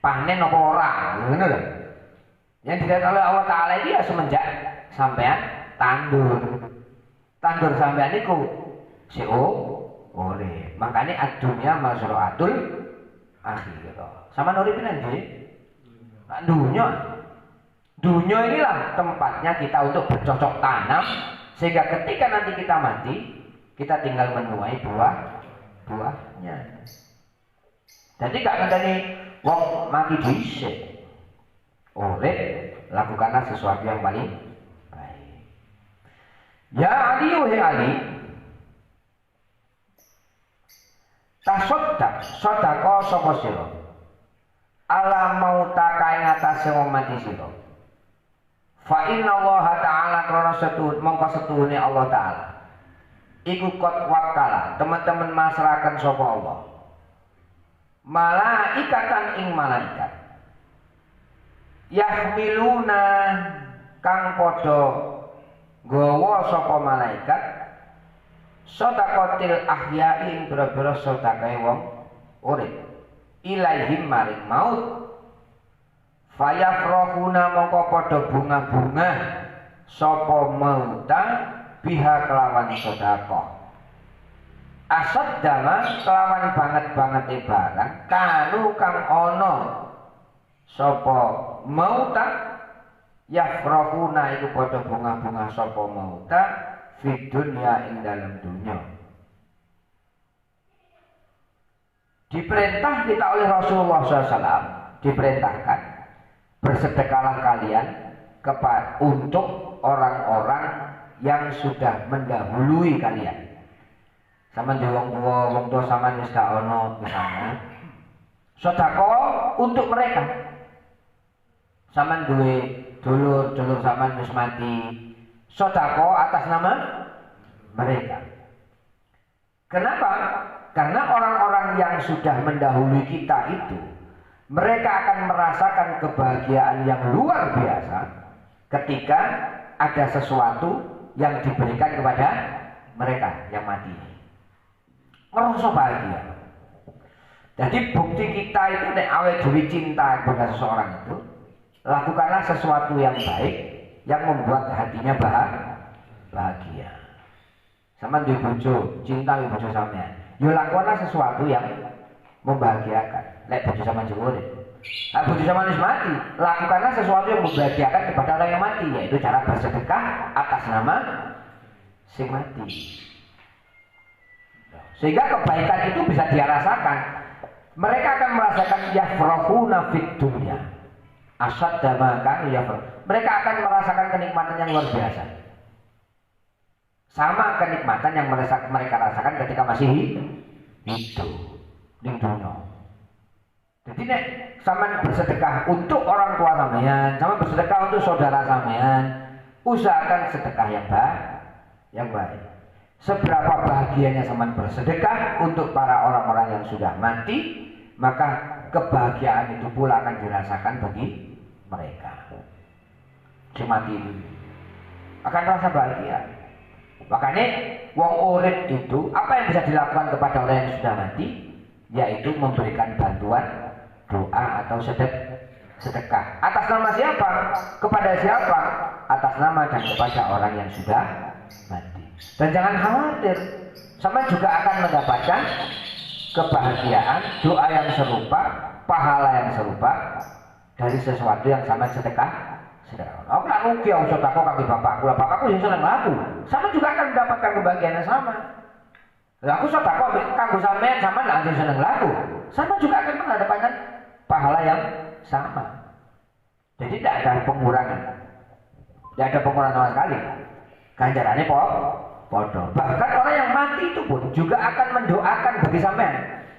panen apa ora, ngono lho. Yang dilihat oleh Allah Ta'ala itu ya semenjak sampean tandur. Tandur sampean itu ore. Makanya adunya mazraatul akhir. Sama nuri bilang jadi dunia inilah tempatnya kita untuk bercocok tanam sehingga ketika nanti kita mati kita tinggal menuai buahnya. Jadi gak ngendani wong mati dhisik. Lakukanlah sesuatu yang paling baik. Ya Ali, wahai Ali, tasoddaq sedekah sapa sira ala mauta kae ngatasé wong mati sira. Fa inna Allah Ta'ala krana setuhune Allah Ta'ala iku kot wakala teman-teman masrakan sapa Allah malaikatan ing malaikat yahmiluna kang padha gawa sapa malaikat sedaqatil ahya'i ing boro-boro sedekahe wong urip ilaihim maring maut fayafrahuna mongko padha bunga-bunga sapa mauta biha kelawan sedekah asad dama kelawan banget-bangete barang kanu kang ana sapa mauta yafrahuna iku padha bunga-bunga sapa mauta fi dunya ing dalam dunya. Diperintah kita oleh Rasulullah SAW, diperintahkan bersedekahlah kalian untuk orang-orang yang sudah mendahului kalian. Sama di wong tua sama wis gak ono misalnya. Sedekah untuk mereka. Sama duwe dulur sama wis mati. Sedekah atas nama mereka. Kenapa? Karena orang-orang yang sudah mendahului kita itu mereka akan merasakan kebahagiaan yang luar biasa ketika ada sesuatu yang diberikan kepada mereka yang mati. Merasa bahagia. Jadi bukti kita itu nek awet dhewe cinta kepada seseorang itu, lakukanlah sesuatu yang baik yang membuat hatinya bahagia. Sama duwe bojo, cinta duwe bojo sampean. Yo lakukanlah sesuatu yang membahagiakan. Lek bojo sampean jewure. Nah, bojo sampean wis mati, lakukanlah sesuatu yang membahagiakan kepada orang yang mati, yaitu cara bersedekah atas nama si mati. Sehingga kebaikan itu bisa dia rasakan. Mereka akan merasakan yafrahuna fid dunya. Asad damakan yafrah. Mereka akan merasakan kenikmatan yang luar biasa. Sama kenikmatan yang mereka rasakan ketika masih hidup di dunia. Jadi nek sama bersedekah untuk orang tua sampean, sama bersedekah untuk saudara sampean, usahakan sedekah yang baik. Seberapa bahagianya sama bersedekah untuk para orang-orang yang sudah mati, maka kebahagiaan itu pula akan dirasakan bagi mereka. Si mati itu akan rasa bahagia. Makanya wong urip itu apa yang bisa dilakukan kepada orang yang sudah mati, yaitu memberikan bantuan doa atau sedekah. Atas nama siapa? Kepada siapa? Atas nama dan kepada orang yang sudah mati. Dan jangan khawatir, sama juga akan mendapatkan kebahagiaan, doa yang serupa, pahala yang serupa dari sesuatu yang sama sedekah. Aku nak rugi aku sedekah kaki bapakku, bapakku yang seneng laku. Sama juga akan mendapatkan kebahagiaan yang sama. Aku sedekah kanggo sampean sama nak seneng laku. Sama juga akan mendapatkan pahala yang sama. Jadi tidak ada pengurangan. Tidak ada pengurangan sama sekali. Ganjarannya podo. Bahkan orang yang mati itu pun juga akan mendoakan bagi sampean.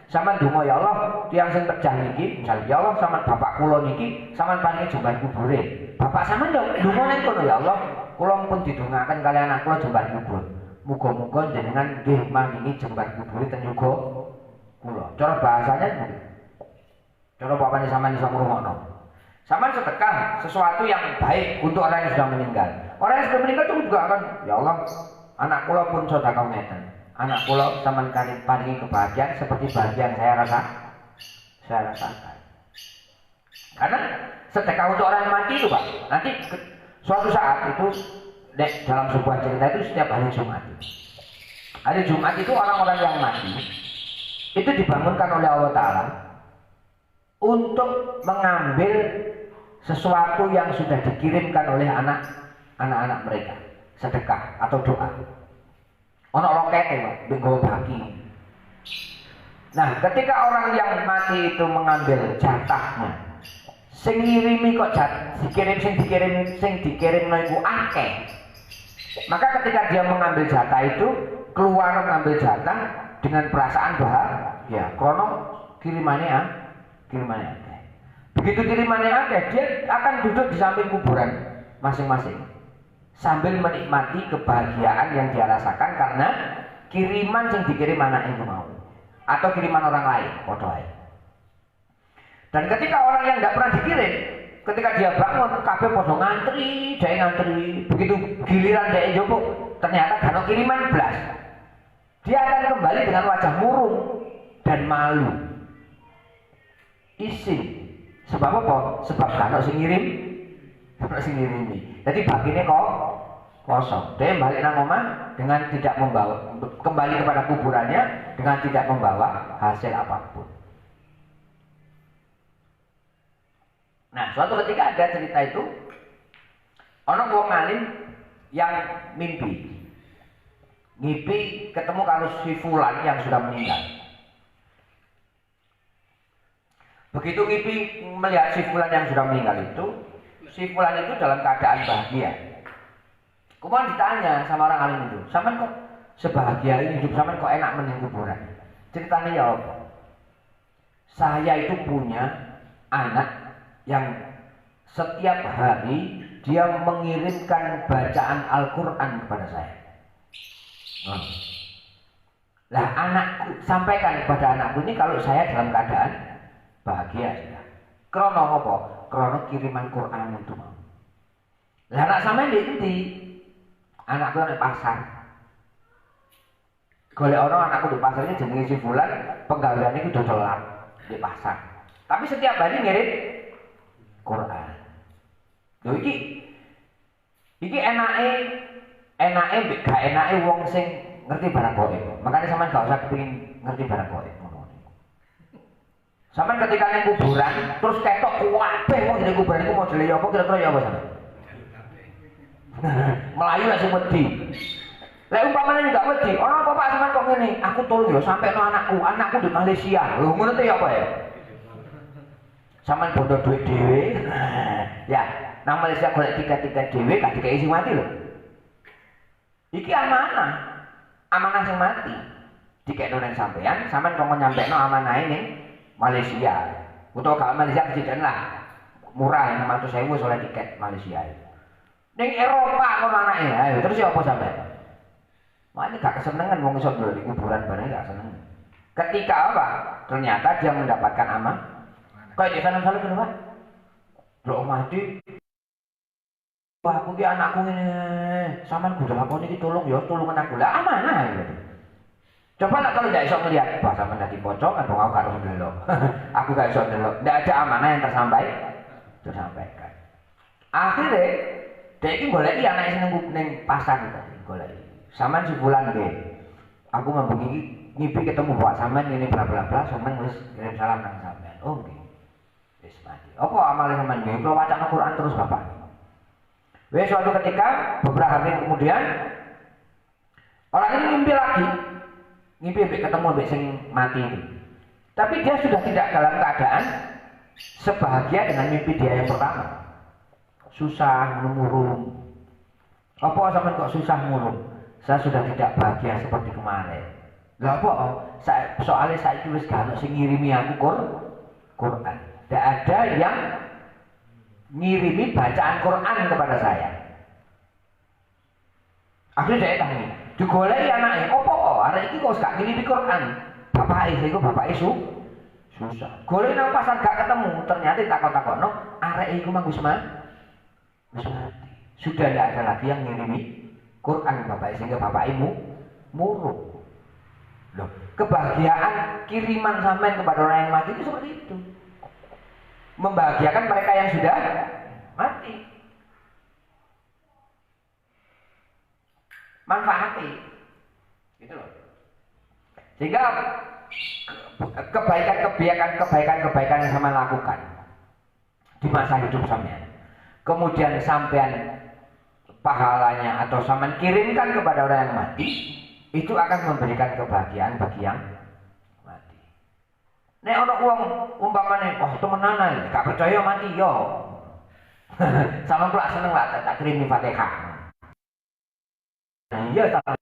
Sama ndonga ya Allah, tiyang sing pejah niki, misal ya Allah sama bapak kula niki, sampean paringi jumban kubure. Bapak sampean ndonga nek kono ya Allah, kula pun didongaaken kali anak kula jumban kubur. Muga-muga jenengan nggih maringi jumban kubure ten yuga kula. Cara bahasanya ngono. Cara bapakne sampean iso ngrungokno. Sampean sedekah sesuatu yang baik untuk orang yang sudah meninggal. Orang yang sudah meninggal itu juga akan, ya Allah, anak kula pun sedekah ngeten. Anak kula sampean paringi kebahagiaan seperti bahagia yang saya rasakan. Karena sedekah untuk orang yang mati itu Pak, nanti suatu saat itu dalam sebuah cerita itu setiap hari Jumat. Hari Jumat itu orang-orang yang mati itu dibangunkan oleh Allah Ta'ala untuk mengambil sesuatu yang sudah dikirimkan oleh anak-anak mereka, sedekah atau doa. Ono lokete Pak, nggawa baki. Nah, ketika orang yang mati itu mengambil jatahnya, sing ngirimi kok sing dikirim iku akeh. Maka ketika dia mengambil jatah itu, keluar mengambil jatah dengan perasaan bahagia. Krono kirimannya akeh. Begitu kirimannya akeh, dia akan duduk di samping kuburan masing-masing sambil menikmati kebahagiaan yang dia rasakan karena kiriman yang dikirim anak yang mau atau kiriman orang lain, podo ae. Dan ketika orang yang tidak pernah dikirim, ketika dia bangun, kabeh podo ngantri, dia ngantri. Begitu giliran dia jupuk, ternyata kan kiriman blas. Dia akan kembali dengan wajah murung dan malu. Isi. Sebab apa? Sebab kan sing ngirim, Jadi bagine kok kosong. Dia balik nang omah dengan tidak membawa, kembali kepada kuburannya dengan tidak membawa hasil apapun. Nah, suatu ketika ada cerita itu, orang wong alim yang mimpi ketemu kalau si fulan yang sudah meninggal. Begitu ngipi melihat si fulan yang sudah meninggal itu, si fulan itu dalam keadaan bahagia. Kemudian ditanya sama orang alim itu, sampean kok sebahagia ini hidup, sampean kok enak meneng kuburan? Ceritanya ya apa? Saya itu punya anak yang setiap hari dia mengirimkan bacaan Al-Quran kepada saya. Lah anakku, sampaikan kepada anakku ini kalau saya dalam keadaan bahagia sudah. Krono apa? Krono kiriman Quran untuk mau. Lah anak sampean ndi? Anakku di pasar. Golek orang anakku di pasar ini jenenge si fulan, penggaweane iku dodolan di pasar. Tapi setiap hari ngirim Quran. Lho iki enake gak enake wong sing ngerti barang gaib. Makanya sampean gak usah kepengin ngerti barang gaib ngono. Sampean ketika ning kuburan terus ketok kabeh wong di kuburan iku modele apa kira-kira ya apa sampean? Melayu lek sing wedi. Lek umpamane gak wedi, ana apa Pak sampean kok ngene? Aku tolong ya sampeno anakku di Malaysia. Lho ngono te ya apa ya? Sampeyan bondo duit dhewe. Ya, nang Malaysia golek tiket-tiket dhewe gak dikei sing mati lho. Iki amanah. Amanah sing mati. Dikekno nang sampeyan kok nyampekno amanahe ning Malaysia. Utawa gak Malaysia kejadian lah. Murah 600.000 oleh tiket Malaysia. Ning Eropa kono anake. Ayo terus ya apa sampeyan? Makanya gak kesenengan wong iso di kuburan bareng gak seneng. Ketika apa? Ternyata dia mendapatkan amanah. Kayak di sana salah kenapa? Bro mati. Wah, aku ki anakku ini, sampean kudu lakoni iki tolong ya, tolong anakku. Lah amanah ya. Coba lah kalau tidak iso ngelihat, wah sampean dadi pocong, aku gak iso ndelok. Aku gak iso ndelok. Tidak ada amanah yang tersampaikan. Akhirnya, dia iki goleki anake sing ning pasar iki, goleki. Sampean sebulan nggih. Aku membengi ngipi ketemu Pak sampean ngene bla bla bla, sampean wis kirim salam nang sampean. Oh nggih. Wis mati. Apa amale sampean nggih? Kula waca Al-Qur'an terus Bapak. Wis suatu ketika beberapa hari kemudian orang ini mimpi lagi. Mimpi ketemu mbek sing mati ini. Tapi dia sudah tidak dalam keadaan sebahagia dengan mimpi dia yang pertama. Susah, murung. Apa sampean kok susah murung? Saya sudah tidak bahagia seperti kemarin. Lah apa? Soalnya saya wis gak ono sing ngirimi aku Quran. Tidak ada yang ngirimi bacaan Quran kepada saya. Akhirnya saya tanya, digoleki anaknya, opo arek iki kok gak ngirimi Quran? Bapake susah. Golek nang pasar gak ketemu, ternyata takon-takono arek iku manggus mati. Sudah tidak ada lagi yang ngirimi Quran bapak sehingga bapak ibu murung. Loh, kebahagiaan kiriman sampean kepada orang yang mati itu seperti itu. membahagiakan mereka yang sudah mati. Manfaati. Gitu loh. Sehingga kebaikan yang sama lakukan di masa hidup sampean, kemudian sampean pahalanya atau sampean kirimkan kepada orang yang mati, itu akan memberikan kebahagiaan bagi yang mati. Nek ana wong umpamane oh temenan ae gak percaya mati yo. Sama pula seneng lah tak kirimi Fatihah. Nah, iya tak.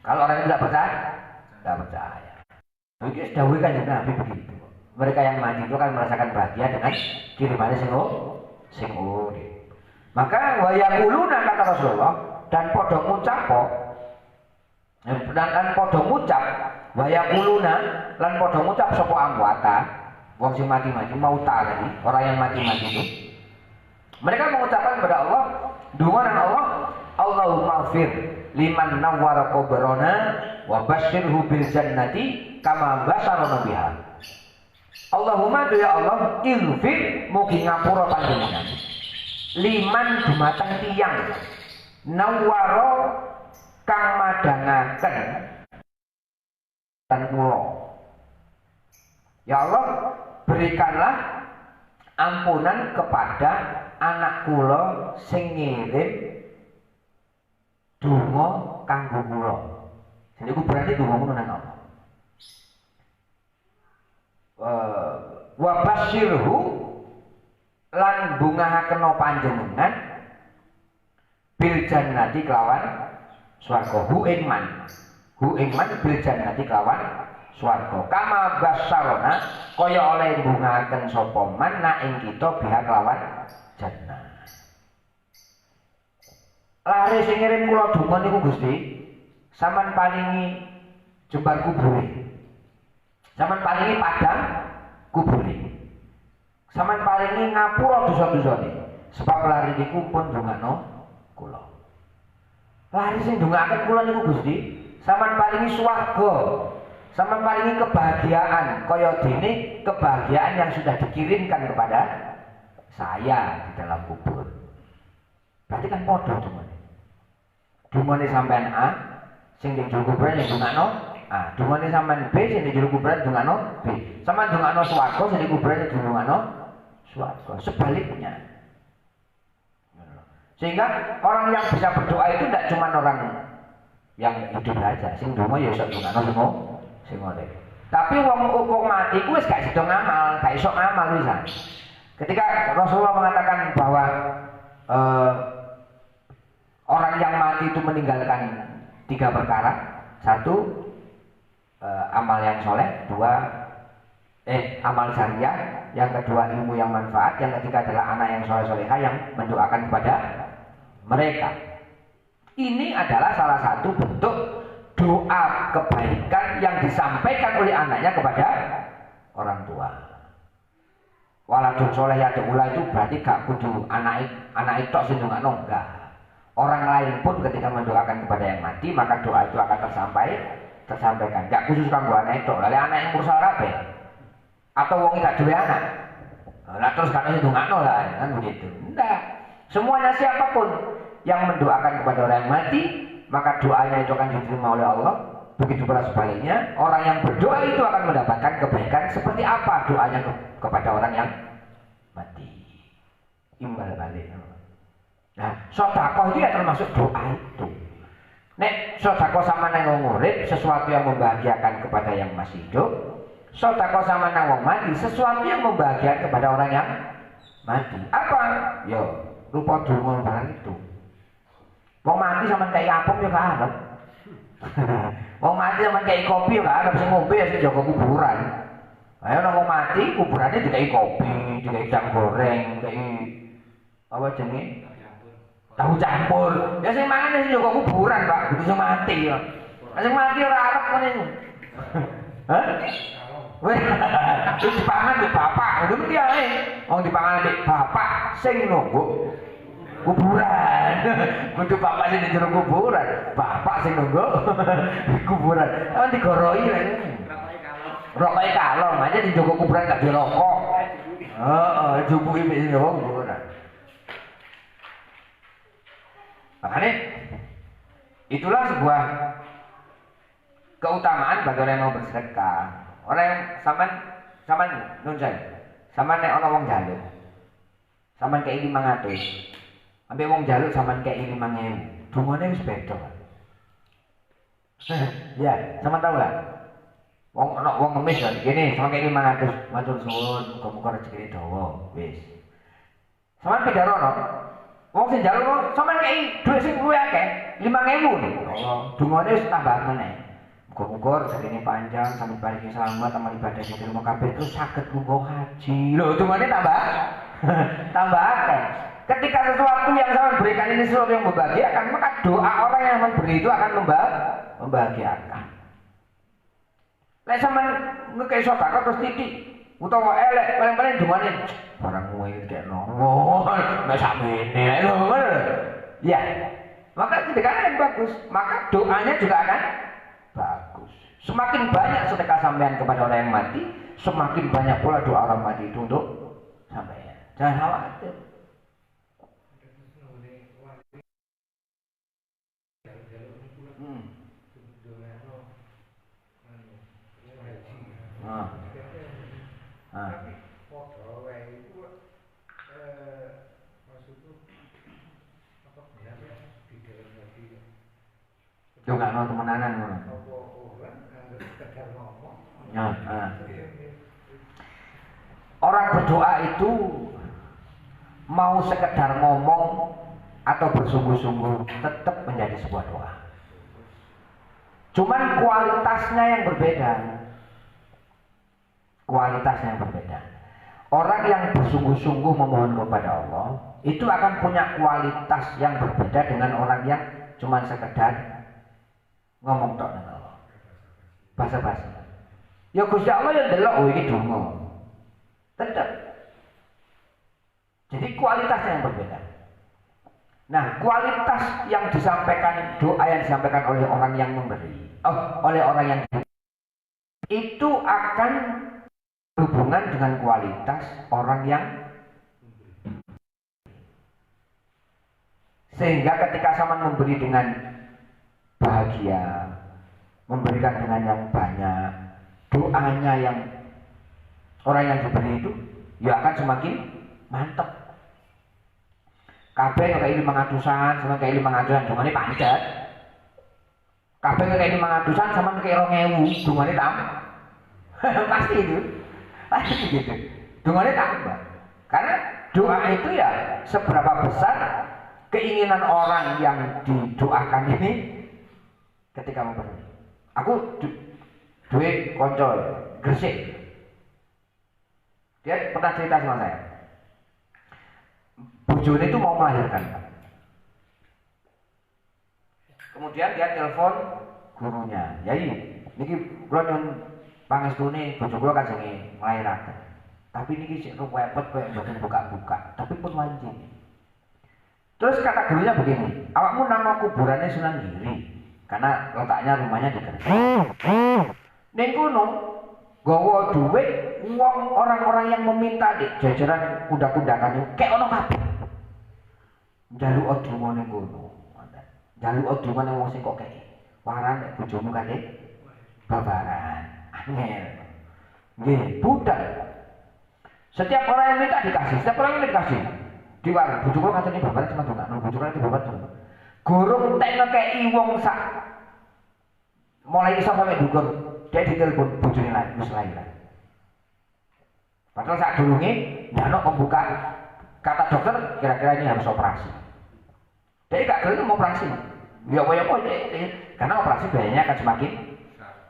Kalau orang tidak percaya. Begitu dahulu kan Nabi begitu. Mereka yang mati itu kan merasakan bahagia dengan kirimannya sing urip. Maka wayaquluna kata Rasulullah dan podo ngucap dan podo ngucap wayaquluna lan podo ngucap sapa amwata wong sing mati-mati mauta tadi, orang yang mati-mati itu. Mereka mengucapkan kepada Allah, donga nang Allah, Allahumma ighfir liman nawwara qabrana wa basyirhu bil jannati kama basyarana biha. Allahumma ya Allah ighfir mugi ngapura panjenengan liman dumateng tiyang nawwara kang madangaken tan kula. Ya Allah berikanlah ampunan kepada anak kula sing ngirim donga kanggo kula. Jadi aku berarti donga ngono nang Allah. Wa basyirhu lan bungahaken panjenengan bil jannati kelawan swarga hu ingman bil jannati kelawan swarga kama basyarona kaya oleh bungahaken sapa man na ing kita biha kelawan jannah. Lare sing ngirim kula donga niku Gusti sampean paringi jembar kubure. Sampeyan paringi padang kubure. Sampeyan paringi ngapura dosa-dosane. Sebab lari niku pun ndongakno kula. Lari sing ndongakaken kula niku Gusti, sampeyan paringi swarga. Sampeyan paringi kebahagiaan kaya dene kebahagiaan yang sudah dikirimkan kepada saya di dalam kubur. Berarti kan padha dungane. Dungane sampeyan A sing ning kuburan yang ndongakno ah, dungane sampean B sing di jero kuburan dungano B. Sampean dungano swarga sing di kuburan dungano swarga. Sebaliknya. Sehingga orang yang bisa berdoa itu tidak cuma orang yang hidup saja. Sing donga ya iso dungano sing urip. Tapi wong mati ku wis gak iso ngamal, gak iso ngamal wisan. Ketika Rasulullah mengatakan bahwa orang yang mati itu meninggalkan 3 perkara. 1 amal yang soleh, 2 amal syariah, yang kedua ilmu yang manfaat, yang ketiga adalah anak yang soleh-soleha yang mendoakan kepada mereka. Ini adalah salah satu bentuk doa kebaikan yang disampaikan oleh anaknya kepada orang tua. Waladun soleh ya doa itu berarti gak kudu anak itu sing ndongakno, enggak. Orang lain pun ketika mendoakan kepada yang mati maka doa itu akan tersampaikan. Gak khusus kanggo anak itu, lalu anak yang mursal kabeh. Atau wong gak duwe anak. Lah terus kan ndongakno lah, kan begitu. Enggak. Semuanya siapapun yang mendoakan kepada orang yang mati, maka doanya itu akan diterima oleh Allah. Begitu pula sebaliknya, orang yang berdoa itu akan mendapatkan kebaikan seperti apa doanya kepada orang yang mati. Imbal balik. Nah, sedekah itu ya termasuk doa itu. Nek sedekah sama nang wong urip sesuatu yang membahagiakan kepada yang masih hidup. Sedekah sama nang wong mati sesuatu yang membahagiakan kepada orang yang mati. Apa? Yo, rupa donga barang itu. Wong mati sama kayak apem ya gak arep. Wong mati sama kayak kopi ya gak arep, sing ngombe ya sing jaga kuburan. Ayo nang wong mati kuburannya dikai kopi, dikai udang goreng, dikai apa jenenge? Tahu campur. Ya sing mangan sing jaga kuburan, Pak, kudu sing mati ya. Sing mati ora arep ngene iku. Hah? Weh, wis dipangan mbek bapak, ngono ki ae. Wong dipangan mbek bapak sing nunggu kuburan. Kudu bapak sing di jero kuburan, bapak sing nunggu kuburan. Kan digoroi lho. rokoknya kalong aja di Joko kuburan gak dirokok. Jupuki wis Jawa kuburan. Makanya itulah sebuah keutamaan bagi orang yang mau bersedekah. Orang yang sampean nunjai, sampean nek ana wong njaluk. Sampean kei 500. Ambek wong njaluk sampean kei 5.000. Dungane wis beda. Ya, sampean tahu gak? Wong ngemis kan gini, sampean kei 500, matur suwun, muga-muga rezekine dawa. Wis. Sampean pidarono. Wong sing njaluk sampean kei dhuwit sing luwih akeh, 5.000 nih. Dungane wis tambah meneh. Muga-muga rezekine panjang, sampeyan paringi selamat amal ibadah diterima kabeh terus saged lunga haji. Lho, dungane tambah tambah akeh. Ketika sesuatu yang sampeyan berikan ini sesuatu yang membahagiakan, maka doa orang yang memberi itu akan membahagiakan. Lek sampeyan ngekei sedekah terus titik utawa elek paling-paling dungane barang kowe iki dekno. Nek sakmene lho. Ya. Maka sedekah yang bagus, maka doanya juga akan bagus. Semakin banyak sedekah sampean kepada orang yang mati, semakin banyak pula doa orang mati itu untuk sampean. Jangan khawatir. Yo gak ono temenanan ngono. Orang berdoa itu mau sekedar ngomong atau bersungguh-sungguh tetap menjadi sebuah doa. Cuman kualitasnya yang berbeda. Kualitasnya yang berbeda. Orang yang bersungguh-sungguh memohon kepada Allah itu akan punya kualitas yang berbeda dengan orang yang cuma sekedar ngomong tok nang Allah. Basa-basi. Ya Gusti Allah yang delok oh iki donga. Tetap. Jadi kualitasnya yang berbeda. Nah, kualitas yang disampaikan, doa yang disampaikan oleh orang yang memberi, oleh orang yang itu akan berhubungan dengan kualitas orang yang sehingga ketika sama memberi dengan bahagia, memberikan dengan yang banyak, doanya yang orang yang diberi itu ya akan semakin mantap. Kabeh kayak 500-an, sama kayak 500-an, dungane pancet. Kabeh kayak 500-an sama kayak 2.000, dungane tambah. Pasti itu. Pasti gitu. Dungane tambah. Karena doa itu ya seberapa besar keinginan orang yang didoakan ini ketika memberi. Aku duit konco Gresik. Dia pernah cerita sama saya. Bojone itu mau melahirkan. Kemudian dia telepon gurunya. Yai, niki kula nyuwun pangestune bojo kula kan jenenge nglairaken. Tapi niki sik ruwepet koyo mboten buka-buka, tapi pun wanci. Terus kata gurunya begini, awakmu nama kuburannya Sunan Giri. Karena letaknya rumahnya di Gresik. Ning kono gawa duit wong orang-orang yang meminta di jajaran kuda-kudakan kayak ono kabeh. Njaluk donga ning kono. Njaluk donga ning wong sing kok kek. Waran nek bojomu kate babaran. Angel. Nggih, budal. Setiap orang yang minta dikasih, setiap orang yang dikasih. Di warung bojo kula katene babaran cuma dongakno, bojo kula babaran. Gurung tek ngekeki wong sak mulai iso sampe dukur, dia ditelepon bojone lagi wis lahiran. Padahal saat durunge nyanok membuka kata dokter kira-kira ini harus operasi. Dia gak gelem operasi. Ya apa karena operasi biayanya akan semakin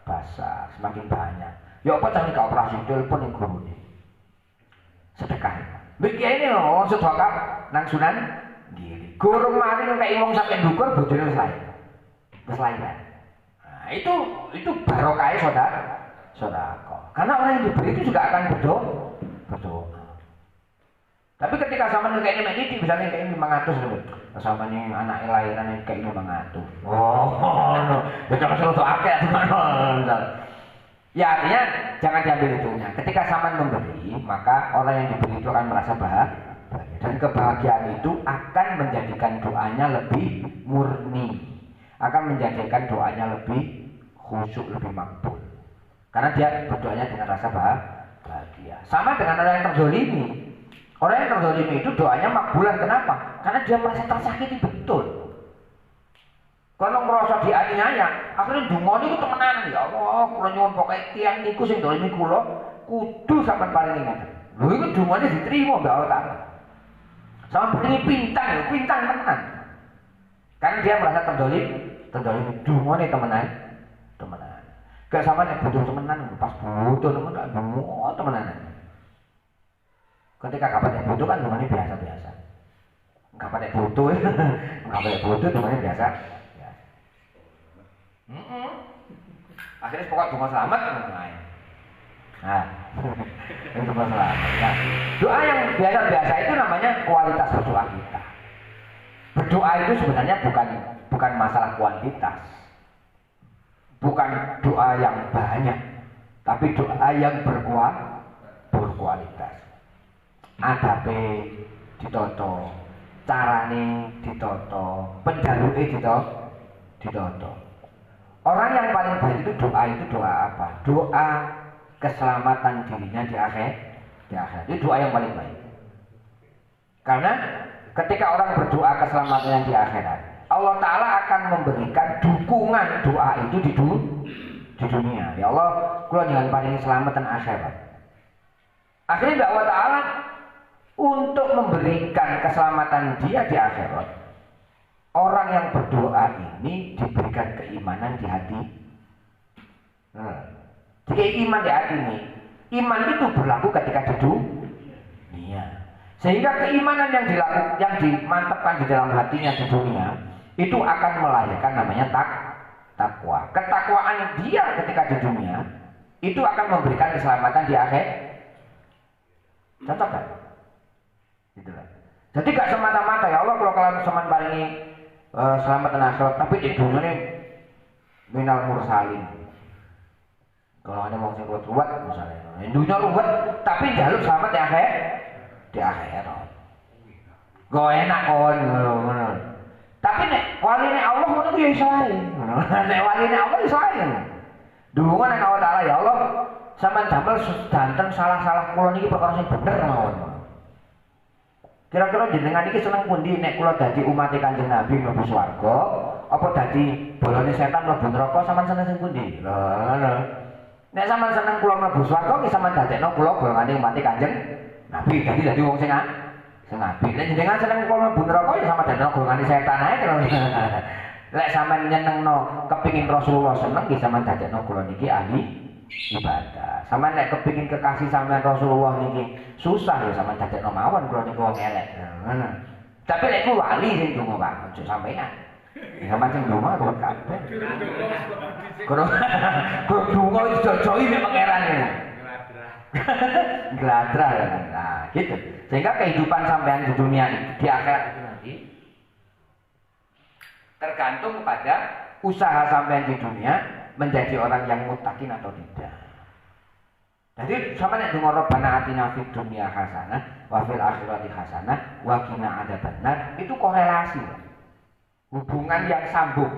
besar, semakin banyak. Ya apa jangan gak operasi, telepon yang gurune. Sedekah. Begini loh, sedekah nang Sunan Giri. Gurung mari ngekeki wong sampe dukur bojone wis lahiran. Wis lahiran. Nah, itu barokah sedekah. Karena orang yang diberi itu juga akan berdoa. Tapi ketika sama ngekeki mek titik misalnya ngekeki 500 lho. Sama nih anak lahiran kayak 500. Oh, no. Ya jangan selalu akeh teman. Ya artinya jangan diambil itunya. Ketika sampean memberi, maka orang yang diberi itu akan merasa bahagia. Dan kebahagiaan itu akan menjadikan doanya lebih murni, akan menjadikan doanya lebih khusyuk, lebih makbul. Karena dia berdoanya dengan rasa bahagia. Sama dengan orang yang terzolimi. Orang yang terzolimi itu doanya makbulan. Kenapa? Karena dia merasa tersakiti betul. Kalau merasa dianiaya, akhirnya dungane itu temenan. Ya Allah, kula nyuwun pokoke tiyang niku sing dolimi kula kudu sampean paringi ngaten. Lho iku dungane diterima Mbak Allah Taala. Sama begini pintang temenan. Karena dia merasa terdolim dungane temenan. Gak sama nek butuh temenan, pas butuh temenan, temenan. Ketika kapan butuh kan dungane biasa-biasa. Kapan butuh, dungane biasa. Akhirnya pokok dungo selamat mulai. Nah, itu selamat. Nah, doa yang biasa-biasa itu namanya kualitas berdoa kita. Berdoa itu sebenarnya bukan masalah kuantitas, bukan doa yang banyak, tapi doa yang berkualitas. Adabe ditoto, carane ditoto, penjaluke ditoto. Orang yang paling baik itu doa apa? Doa keselamatan dirinya di akhirat. Itu doa yang paling baik. Karena ketika orang berdoa keselamatan di akhirat, Allah Ta'ala akan memberikan dukungan doa itu di dunia. Ya Allah, kula jangan paling selamatan akhirat. Akhirnya Allah Ta'ala untuk memberikan keselamatan dia di akhirat, orang yang berdoa ini diberikan keimanan di hati. Jika iman di hati ini, iman itu berlaku ketika di dunia. Sehingga keimanan yang dimantapkan di dalam hatinya di dunia itu akan melahirkan namanya takwa. Ketakwaan dia ketika di dunia itu akan memberikan keselamatan di akhir. Cocok kan? Itulah. Jadi gak semata-mata ya Allah kalau kalian seman paringi selamat akhirat, tapi di dunia ini minal mursalin. Kalau ada mau sing ruwet misalnya, di dunia ruwet, tapi jaluk selamat di akhirat. Go enak kon ngono. Tapi nek waline Allah ngono ku ya iso ae. Nek waline Allah iso ae. Dungo nek Allah Taala ya Allah, sampean damel danten salah-salah kula niki perkara sing bener mawon. Kira-kira jenengan iki seneng pundi nek kula dadi umat Kanjeng Nabi mlebu swarga, apa dadi bolone setan mlebu neraka sampean seneng sing pundi? Lho. Nek sampean seneng kula mlebu swarga ki sampean dadekno kula golongane umat Kanjeng Nabi, dadi wong sing apik. Nek jenengan seneng kula mlebu neraka ya sampean dadekno golongane setan ae terus. Lek sampean nyenengno kepingin Rasulullah seneng ki sampean dadekno kula niki ahli ibadah. Sampeyan nek kepingin kekasih sampeyan Rasulullah niki susah ya sampeyan dadekno mawon kula niku wong elek. Tapi nek ku wali sing donga Pak, aja sampeyan. Sampeyan sing donga kok kabeh. Karo donga dijojoi nek pangeran ngene. Gladrah. Nah, gitu. Sehingga kehidupan sampeyan di dunia di akhirat itu nanti tergantung kepada usaha sampeyan di dunia menjadi orang yang muttaqin atau tidak. Jadi sama nek donga Rabbana atina fid dunya hasanah wa fil akhirati hasanah wa qina adzabannar, itu korelasi. Hubungan yang sambung.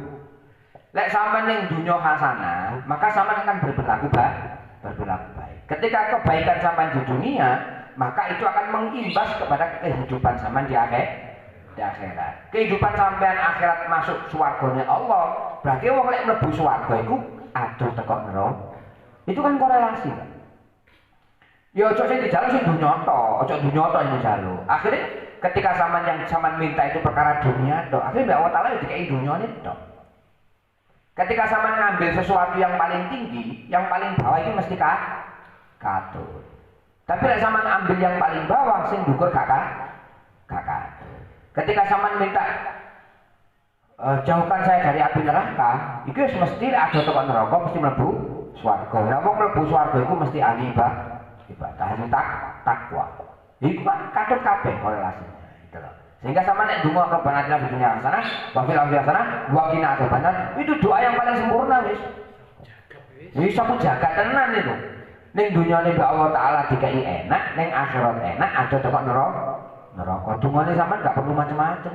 Lek sampean ning dunya hasanah, maka sampean akan berperilaku baik. Ketika kebaikan sampean di dunia, maka itu akan mengimbas kepada kehidupan sampean di akhirat. Kehidupan sampean akhirat masuk swargane Allah, berarti wong lek mlebu swarga iku adoh teko neraka. Itu kan korelasi, Pak. Ya ojo sing dijaluk sing dunya tok, ojo dunya tok sing dijaluk. Akhirnya ketika sampean minta itu perkara dunia tok, akhirnya Allah Taala dikai dunyane tok. Ketika sampean ngambil sesuatu yang paling tinggi, yang paling bawah itu mesti katut. Tapi lek sampean ambil yang paling bawah sing dhuwur gak katut. Ketika sampean minta jauhkan saya dari api neraka, itu mesti ada teko neraka mesti mlebu swarga. Lah wong mlebu swarga iku mesti ahli ibadah, ahli takwa. Iku kan katut kabeh korelasinya, gitu loh. Sehingga sama nek donga Rabbana atina fid dunya hasanah wa fil akhirati hasanah wa qina adzabannar, itu doa yang paling sempurna wis. Wis sapu jagat tenan itu. Ning dunyane mbak Allah Taala dikai enak, ning akhirat enak, ada tekok neraka. Dungane sampean gak perlu macam-macam.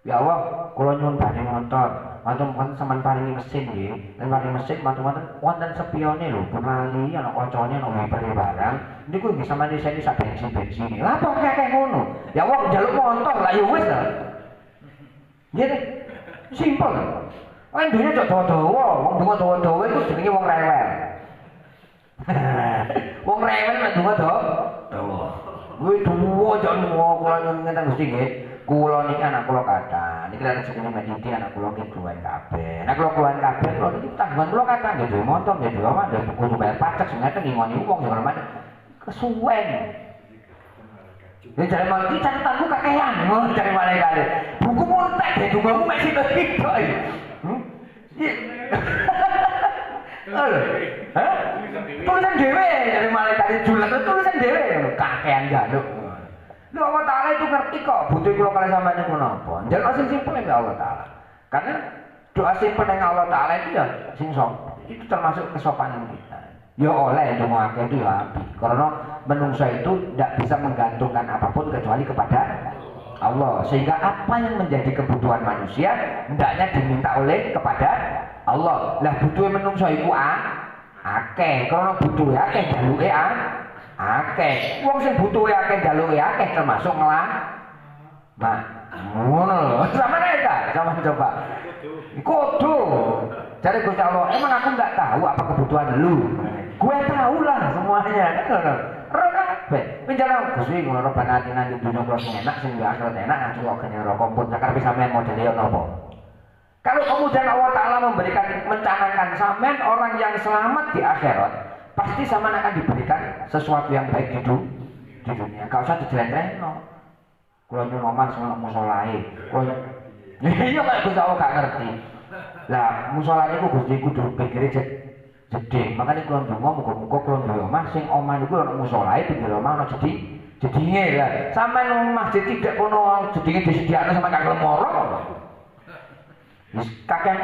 Ya Allah, kula nyuwun badhe motor, wonten sampean paringi mesin nggih. Nek paringi mesin wonten wonten spione lho, penali ana kacane ana wipere barang. Niku nggih sampean iseni sak bensin. Lah apa kakek ngono? Ya Allah, njaluk motor lah ya wis ta. Nggih, simpel. Kan dunya cok dawa-dawa, wong donga dawa-dawa iku jenenge wong rewel. Wong rewel nek donga dawa. Kuwi dawa jan kula nyuwun ngeten Gusti nggih. Kula niki anak kula kathah. Niki lek sekene mediti anak kula ki duwen kabeh. Nek kula kuwen kabeh kula niki tanggungan kula kathah nggih duwe motor nggih duwe omah nggih kudu bayar pajak sing ngeten ngingoni wong ya hormat kesuwen. Nek jare malah iki catatanku kakean ngono jare malah kali. Buku montek deh tunggamu mek situ-situ. Halo. Hah? Tulisan dhewe jare malah kali julet tulisan dhewe kakean jaluk. Lho Allah Ta'ala itu ngerti kok butuh kula kali sampeyan niku napa. Njaluk sing simpel ya Allah Ta'ala. Karena doa simpel dengan Allah Ta'ala itu ya sing itu termasuk kesopanan kita. Ya oleh ndonga itu ya apik. Karena menungsa itu tidak bisa menggantungkan apapun kecuali kepada Allah. Sehingga apa yang menjadi kebutuhan manusia hendaknya diminta oleh kepada Allah. Lah butuh menungsa iku akeh. Karena butuh akeh jaluke akeh. Wong sing butuhe akeh jaluke akeh termasuk Nah, ngono lho. Sama ta? Sama coba. Kudu. Cari Gusti Allah, emang aku enggak tahu apa kebutuhan lu. Gue tahu lah semuanya. Kan ngono. Ora kabeh. Pinjana Gusti ngono robana atina di dunya kula sing enak sing akhirat enak ngaku kok kene rokok pun sakar sampean modele napa. Kalau kemudian Allah Ta'ala mencanangkan sampean orang yang selamat di akhirat, pasti sama akan diberikan sesuatu yang baik di dunia. Gak usah dijelek-jelekno. Kula nyuwun omah sing ana musolae. Iya kok Gusti Allah gak ngerti. Lah musala niku Gusti kudu pinggire jeding. Makane kula ndonga muga-muga kula duwe omah sing omah niku ana musolae pinggir omah ana jedinge lah. Sampeyan masjid tidak kono jedinge disediakno sama kang lemoro. Wis kakean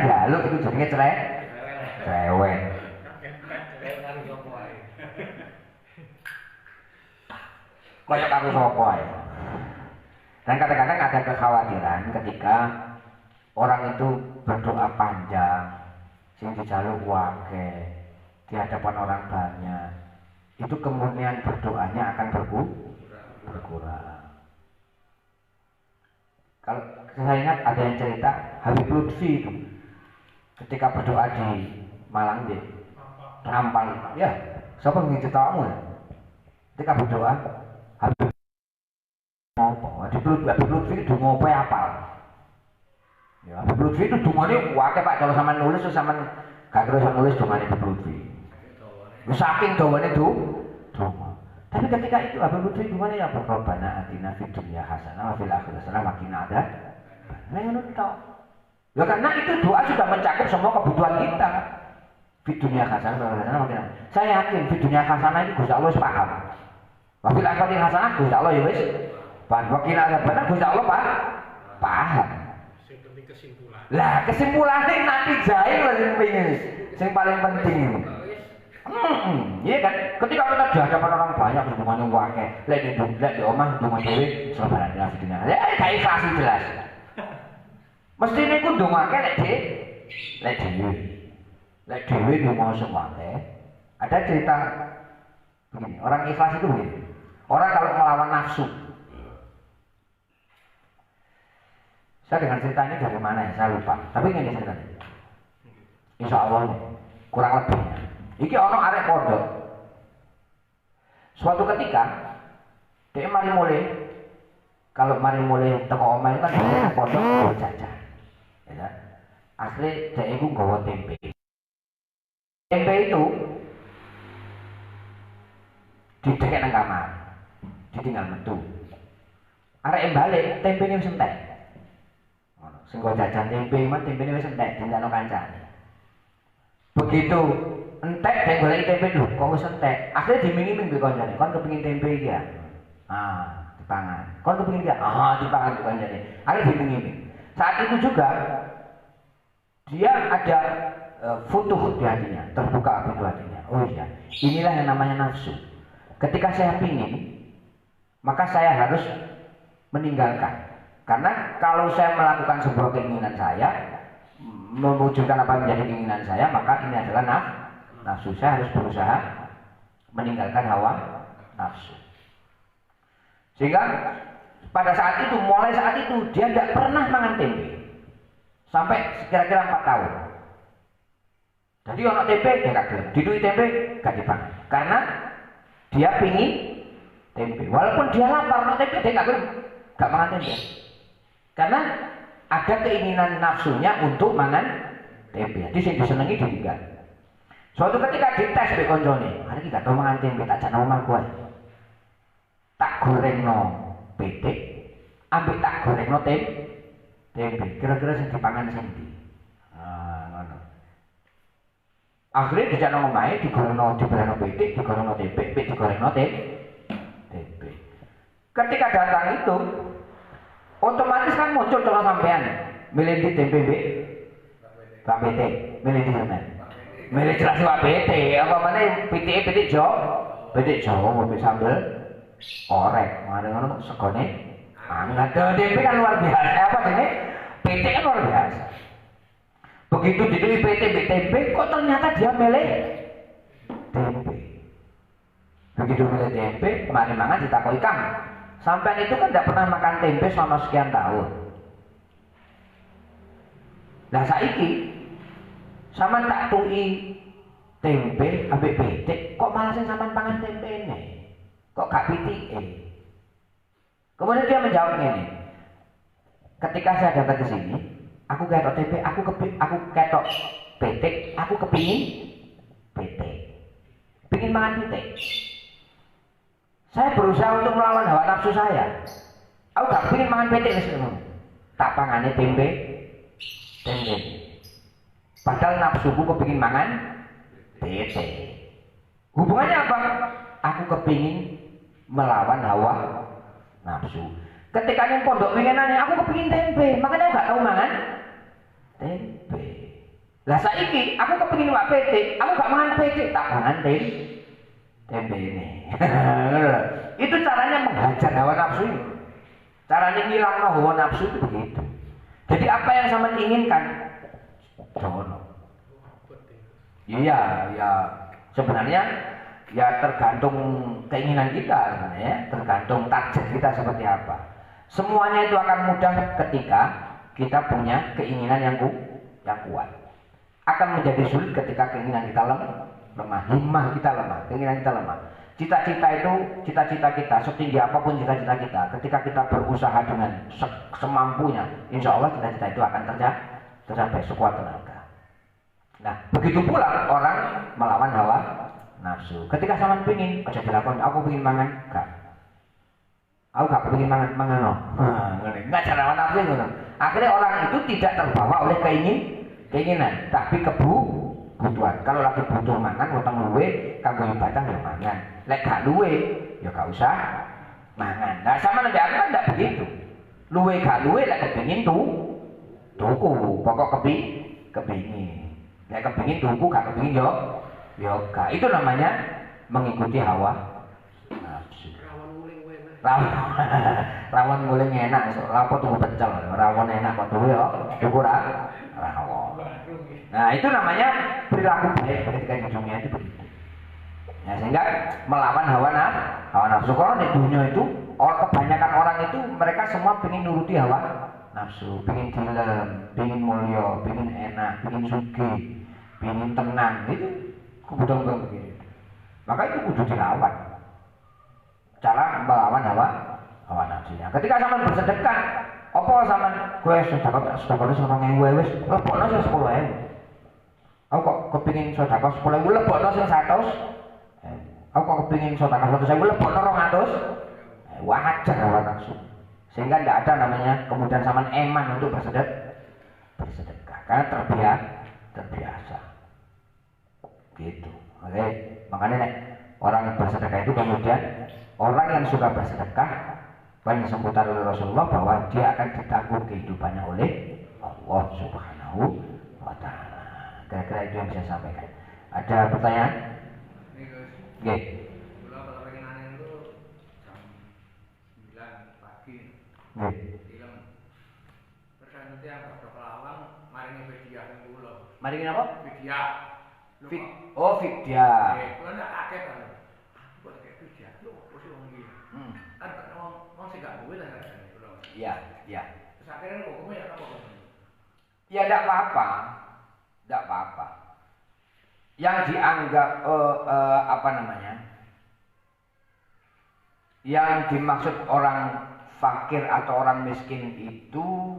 njaluk itu jedinge cerewet. Kayak karo sapa ae. Dan kadang-kadang ada kekhawatiran ketika orang itu berdoa panjang, sing dijaluk akeh di hadapan orang banyak, itu kemurnian berdoanya akan berkurang. Kalau saya ingat ada yang cerita Habib Lutfi itu ketika berdoa di Malang dia Rampal, ya siapa yang ceritamu ya? Ketika berdoa Habib Habib Lutfi itu ngopo apal. Ya, Habib Lutfi itu dungane akeh Pak kalau sampean nulis terus sampean gak kira nulis dungane Habib Lutfi. Wis saking dawane donga. Tapi ketika itu Habib Lutfi dungane ya Rabbana atina fid dunya hasanah wa fil akhirati hasanah wa qina adzaban. Nah ngono tok. Ya karena itu doa sudah mencakup semua kebutuhan kita. Fid dunya hasanah wa fil akhirati. Saya yakin fid dunya hasanah itu Gusti Allah paham. Wa fil akhirati hasanah Gusti Allah ya wis wakil ada benar Gusti Allah paham. Lah kesimpulannya nanti jahil lah yang paling penting. Iya kan. Ketika kita di hadapan orang banyak hubungannya wakil, lek di omah hubungan dewi selama ada di dunia. Kayak ikhlas jelas. Mesti ini ku dongake lek dewi mau semuanya. Ada cerita begini. Orang ikhlas itu begini. Orang kalau melawan nafsu. Saya dengar cerita ini dari mana ya, saya lupa. Tapi ini ceritanya. Insya Allah kurang lebih. Iki ono arek pondok. Suatu ketika dia mari mulai. Kalau mari mulai teko omah itu kan dia pondok nggawa jajan. Ya. Asli dia itu nggawa tempe. Tempe itu didekek nang kamar. Ditinggal metu. Arek balik tempenya wis entek. Sing kok jajan tempe, tempene wis entek dintano kancane. Begitu entek dhek golek tempe lho, kok wis entek. Akhire dimingi-mingi mbek kancane, "Kon kepengin tempe iki ya?" Ah, dipangan. "Kon kepengin iki?" Ah, dipangan mbek kancane. Akhire dimingi-mingi. Saat itu juga dia ada futuh di hatinya, terbuka pintu hatinya. Oh iya, inilah yang namanya nafsu. Ketika saya pingin, maka saya harus meninggalkan. Karena kalau saya melakukan sebuah keinginan saya, mewujudkan apa yang menjadi keinginan saya, maka ini adalah nafsu. Saya harus berusaha meninggalkan hawa nafsu. Sehingga pada saat itu, mulai saat itu dia tidak pernah makan tempe sampai kira-kira 4 tahun. Jadi orang tempe dia gak gelem, didui tempe gak dipangan. Karena dia pingin tempe. Walaupun dia lapar, orang tempe dia gak makan tempe. Karena ada keinginan nafsunya untuk makan tempe. Jadi sing disenengi ditinggal. Suatu ketika dites be koncone, hari iki gak tau mangan tempe, tak jane omah kowe. Tak gorengno pitik, ambek tak gorengno tempe. Kira-kira sing dipangan sing ndi? Ngono. Akhirnya dijane omahe digorengno pitik, digorengno tempe, digorengno tempe. Ketika datang itu otomatis kan muncul cara sampean milih di tempe Pak PT, milih di mana? Milih jelas Pak PT, apa mana pitik Jawa, mobil sambel orek, ngono segone hangat. Tempe kan luar biasa, apa ini? PT kan luar biasa. Begitu dipilih PT tempe, kok ternyata dia milih tempe. Begitu milih tempe, mari mangan ditakoki Kang. Sampai itu kan tidak pernah makan tempe selama sekian tahun. Nah saiki sampean tak tuki tempe ambek pitik, kok malah sing sampean pangan tempe ini? Kok gak pitike? Kemudian dia menjawab ini. Ketika saya datang ke sini, aku ketok tempe, aku ketok pitik, aku kepingin pitik. Pingin makan pitik. Saya berusaha untuk melawan hawa nafsu saya. Aku gak pengen makan pitik wis. Tak pangane tempe. Padahal nafsuku kepingin makan pitik. Hubungannya apa? Aku kepingin melawan hawa nafsu. Ketika yang pondok pengenane aku kepingin tempe, makanya aku gak tahu mangan tempe. Lah saiki aku kepingin wak pitik, aku gak mangan pitik, tak mangan tempe ini. Itu caranya menghajar hawa nafsu itu. Caranya ngilangno hawa nafsu itu begitu. Jadi apa yang sama inginkan, jono. Iya, ya sebenarnya ya tergantung keinginan kita sebenarnya, tergantung target kita seperti apa. Semuanya itu akan mudah ketika kita punya keinginan yang kuat. Akan menjadi sulit ketika keinginan kita lemah, himmah kita lemah, keinginan kita lemah. Cita-cita kita, setinggi apapun cita-cita kita, ketika kita berusaha dengan semampunya, insya Allah cita-cita itu akan tercapai sekuat tenaga. Nah, begitu pula orang melawan hawa nafsu. Ketika sampean pingin, aja dilakoni, aku pingin mangan, gak. Aku gak pingin mangan no. Enggak cara hawa nafsu ngono. Akhirnya orang itu tidak terbawa oleh keinginan, tapi kebutuhan. Kalau lagi butuh mangan, utang luwe, kanggo ibadah ya mangan. Lek gak luwe, ya gak usah mangan. Nah, sama nanti aku kan tidak begitu. Luwe gak luwe, lek kepingin tuku, pokok kepingin. Lek kepingin tuku, gak kepingin yo gak. Itu namanya mengikuti hawa nafsu. Rawon nguling enak, lapo tunggu pecel. Rawon enak kok tuh yo, tuku rawon. Nah itu namanya perilaku baik ketika ujungnya itu begitu. Ya, sehingga melawan hawa nafsu. Kalau di dunia itu kebanyakan orang itu mereka semua ingin nuruti hawa nafsu, ingin dilem, ingin mulia, ingin enak, ingin sugih, ingin tenang. Itu kebutuhan begitu. Maka itu kudu dilawan. Cara melawan hawa nafsunya. Ketika zaman bersedekah, apa zaman gue sedekah sama ngewe wis lebokno sing 10.000. Aku kok kepingin sedekah 10.000 lebokno sing 100. Aku kok kepingin sedekah 100.000 lebokno 200. Wajar hawa nafsu. Sehingga tidak ada namanya kemudian zaman eman untuk bersedekah karena terbiasa. Gitu. Oke, makanya orang yang bersedekah itu kemudian orang yang suka bersedekah yang disebutkan oleh Rasulullah bahwa dia akan ditanggung kehidupannya oleh Allah Subhanahu wa Ta'ala. kira-kira itu yang bisa saya sampaikan. Ada pertanyaan? Oke. Kalau pengen nanya itu jam 9 pagi. Oke. Film. Terus nanti yang berdoa lawang, maringin video yang dulu. Maringin apa? Video. Oh, video. Kalau nggak kaget kan? Buat kayak video. Lu posisi orang gini. Kan orang sih nggak boleh lah kan? Iya, iya. Terus akhirnya hukumnya apa? Ya tidak apa-apa, tidak apa-apa. Yang dianggap apa namanya? Yang dimaksud orang fakir atau orang miskin itu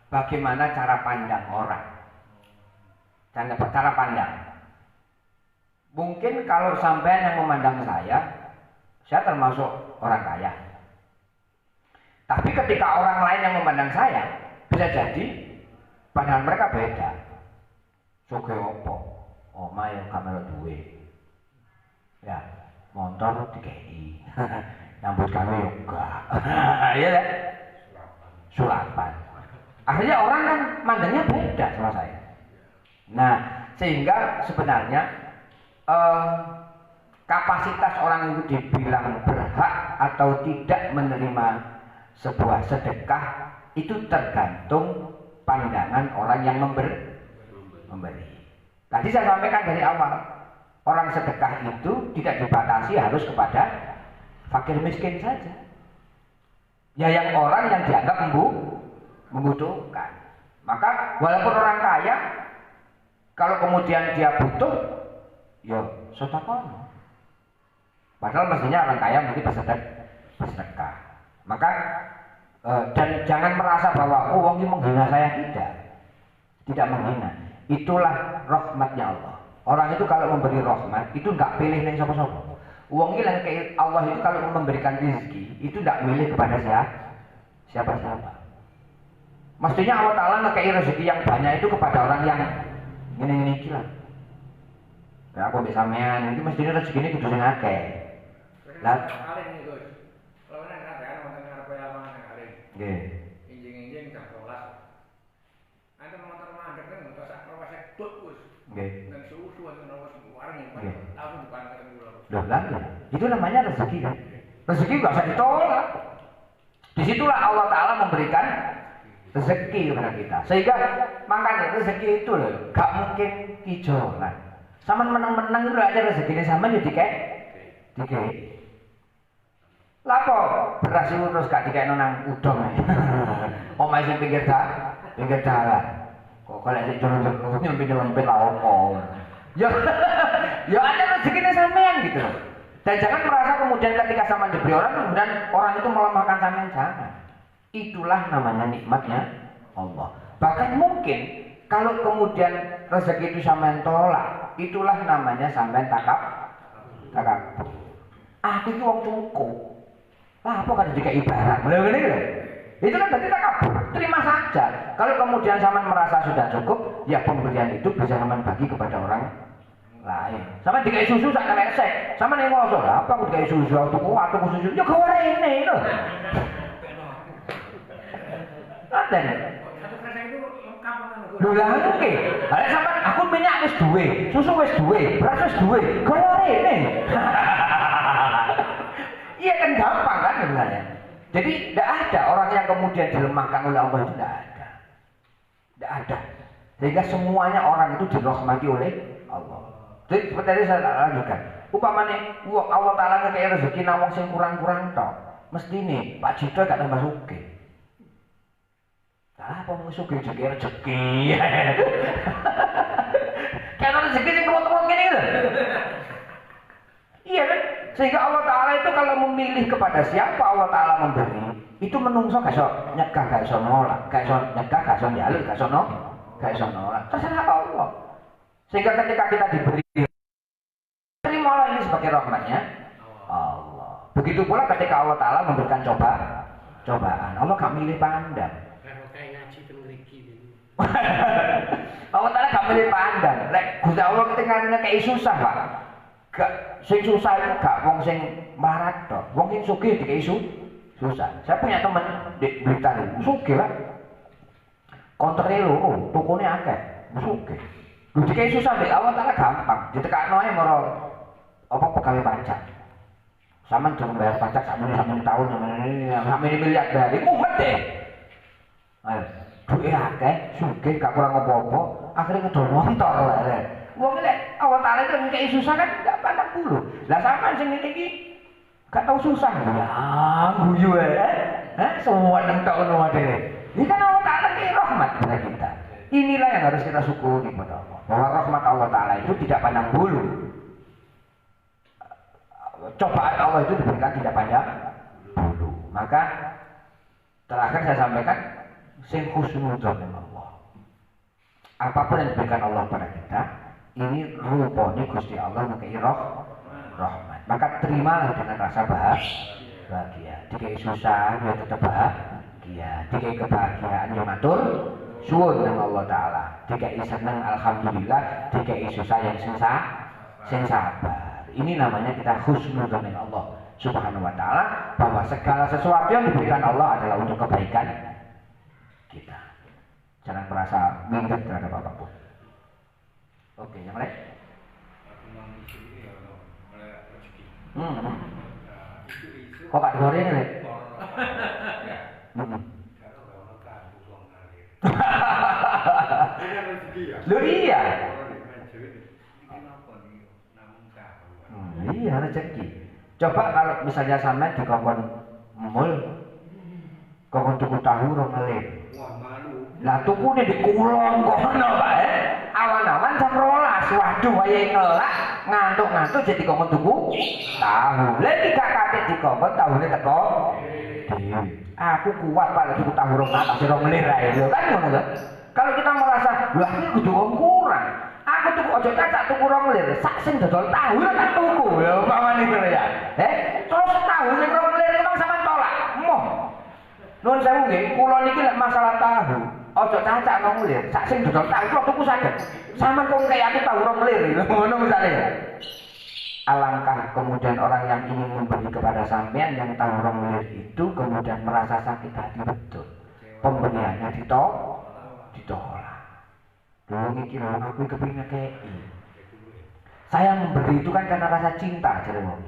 bagaimana cara pandang orang. Cara pandang. Mungkin kalau sampean yang memandang saya termasuk orang kaya. Tapi ketika orang lain yang memandang saya, bisa jadi pandangan mereka beda. Soge opo, omah yang kamera duwe. Ya, motor dikei. Nyambut kami yoga. Iya kan? Sulapan. Akhirnya orang kan mandangnya beda sama saya. Nah, sehingga sebenarnya kapasitas orang itu dibilang berhak atau tidak menerima sebuah sedekah itu tergantung pandangan orang yang memberi. Tadi saya sampaikan dari awal, orang sedekah itu tidak dibatasi harus kepada fakir miskin saja. Ya yang orang yang dianggap membutuhkan. Maka walaupun orang kaya, kalau kemudian dia butuh, ya sedekah. Padahal mestinya orang kaya mesti bersedekah. Maka dan jangan merasa bahwa wong ini menghina saya, tidak menghina. Itulah rahmatnya Allah. Orang itu kalau memberi rahmat itu nggak pilih neng sapa-sapa. Wong ini kayak Allah itu kalau memberikan rezeki itu nggak milih kepada siapa-siapa. Mestinya Allah Taala ngekei rezeki yang banyak itu kepada orang yang ini gila. Ya aku bisa sampean itu mestinya rezeki ini kudu sing akeh. Lah nggih. Injing-injing jam 12. Ante motor mandek kan motor sak proses dut wis. Nggih. Dan susu atau nomor warung langsung dipantek kula. Loh lah, itu namanya rezeki kan? Rezeki nggak usah ditolak. Disitulah Allah Taala memberikan rezeki kepada kita. Sehingga makanya rezeki itu loh, gak mungkin kijolan. Sama menang-menang itu aja rezekinya sama jadi kayak lapo beras itu terus gak dikain nang udang. Omah sing pinggir dalan. Kok kalau sing jero-jero nyempil-nyempil lah opo. Ya ada rezekinya sampean gitu loh. Dan jangan merasa kemudian ketika sama diberi orang kemudian orang itu melemahkan sampean, jangan. Itulah namanya nikmatnya Allah. Bahkan mungkin kalau kemudian rezeki itu sampean tolak, itulah namanya sampean takab. Aku itu wong cukup. Lah apa kan dikai barang? Ngene lho. Itu kan berarti takabur. Terima saja. Kalau kemudian sampean merasa sudah cukup, ya pemberian itu bisa sampean bagi kepada orang lain. Sama dikai susu sak kelesek. Sama ning ngoso lah, apa aku dikai susu aku susu. Yo gawe rene lho. Aten. Lho lah oke. Lah sampean aku minyak wis duwe, susu wis duwe, beras wis duwe. Gawe rene. Iya kan gampang kan sebenarnya. Jadi tidak ada orang yang kemudian dilemahkan oleh Allah, itu tidak ada. Tidak ada. Sehingga semuanya orang itu dirahmati oleh Allah. Jadi seperti tadi saya lanjutkan. Upamane Allah Taala ngekei rezeki nang wong sing kurang-kurang tok. Mestine Pak Jito gak tambah sugih. Lah apa mung sugih rezeki. Kan rezeki sing kuat-kuat ngene lho. Iya kan? Sehingga Allah Ta'ala itu kalau memilih kepada siapa Allah Ta'ala memberi, itu menungso gak iso nyegah, gak iso nolak, gak iso nyegah, gak iso njaluk, gak iso nolak. Terserah Allah. Sehingga ketika kita diberi, terimalah ini sebagai rahmatnya Allah. Begitu pula ketika Allah Ta'ala memberikan cobaan, Allah gak milih pandang. Allah Ta'ala gak milih pandang. Gusti Allah ketika kayak susah Pak. Gak sing susah itu gak wong sing marat tok. Wong sing sugih dikai susah. Saya punya teman di Blitar, sugih lah. kontere loro, tukune akeh, musuke. Lho dikai susah mbek Allah Taala gampang, ditekakno ae maro apa pegawai pajak. Saman jangan bayar pajak sampe tahun sampe miliar dari mumet deh. Ayo, duwe akeh, sugih gak kurang apa-apa, akhirnya ngedol motor wae. Wong lek Allah Taala itu ngekeki susah kan gak pandang bulu. Lah sampean sing iki gak tau susah ya, guyu semua nang tak ono dhewe. Ini kan Allah Taala ki rahmat kepada kita. Inilah yang harus kita syukuri kepada Allah. Bahwa rahmat Allah Taala itu tidak pandang bulu. Cobaan Allah itu diberikan tidak pandang bulu. Maka terakhir saya sampaikan sing husnudzon dengan Allah. Apapun yang diberikan Allah pada kita, ini rupanya Gusti Allah ngekei rahmat. Maka terimalah dengan rasa bahagia. Dikai susah, ya tetap bahagia. Dikai kebahagiaan yang matur suwun dengan Allah Ta'ala. Dikai seneng alhamdulillah. Dikai susah yang sing sabar. Ini namanya kita husnudzon dengan Allah Subhanahu wa Ta'ala, bahwa segala sesuatu yang diberikan Allah adalah untuk kebaikan kita. Jangan merasa minder terhadap apapun. Oke, yang lain? Kok gak dengerin nih? Lu iya. Iya rezeki. Coba kalau misalnya sampai di kongkon mall, kongkon tuku tahu rong ngelih. Lah tukune di kulon kono Pak Awan-awan jam 12. Waduh wayahe ngelak ngantuk-ngantuk jadi kongkon tuku tahu. Lah tiga katik di kongkon tahune teko dhewe. Aku kuat Pak lek tuku tahu rong atas rong ngelih ra lho kan ngono lho. Kalau kita merasa, wah ini kudu kurang. Aku tuku ojo cacak tuku rong lir, sak sing dodol tahu tak tuku. Ya umpamane ngono ya. Terus tahu sing rong lir emang sampean tolak. Moh. Nuwun sewu nggih, kula niki lek masalah tahu, ojo cacak rong lir, sak sing dodol tahu kula tuku saged. Sampeyan kok ngkei aku tahu rong lir ngono misale. Alangkah kemudian orang yang ingin memberi kepada sampean yang tahu rong lir itu kemudian merasa sakit hati betul. Pemberiannya ditolak. Dulu iki lho aku kepengin ngekei. Saya memberi itu kan karena rasa cinta jare wong.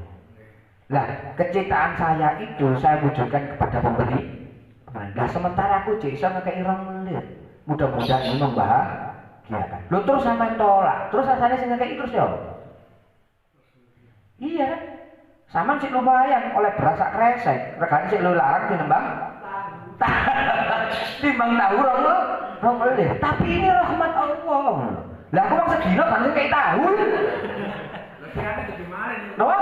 Lah, kecintaan saya itu saya wujudkan kepada pemberi. Nah, sementara aku jek iso ngekei rong menit. Mudah-mudahan ini membahagiakan. Lho terus sampean tolak. Terus rasane sing ngekei terus ya. Iya kan? Sampean sik lumayan oleh berasa kresek. Regane sik lu larang tinembang. Timbang tahu rong menit. Tapi ini rahmat Allah. Lah aku mau sedina kan kayak tahu. Latihannya jadi mana nih? Napa?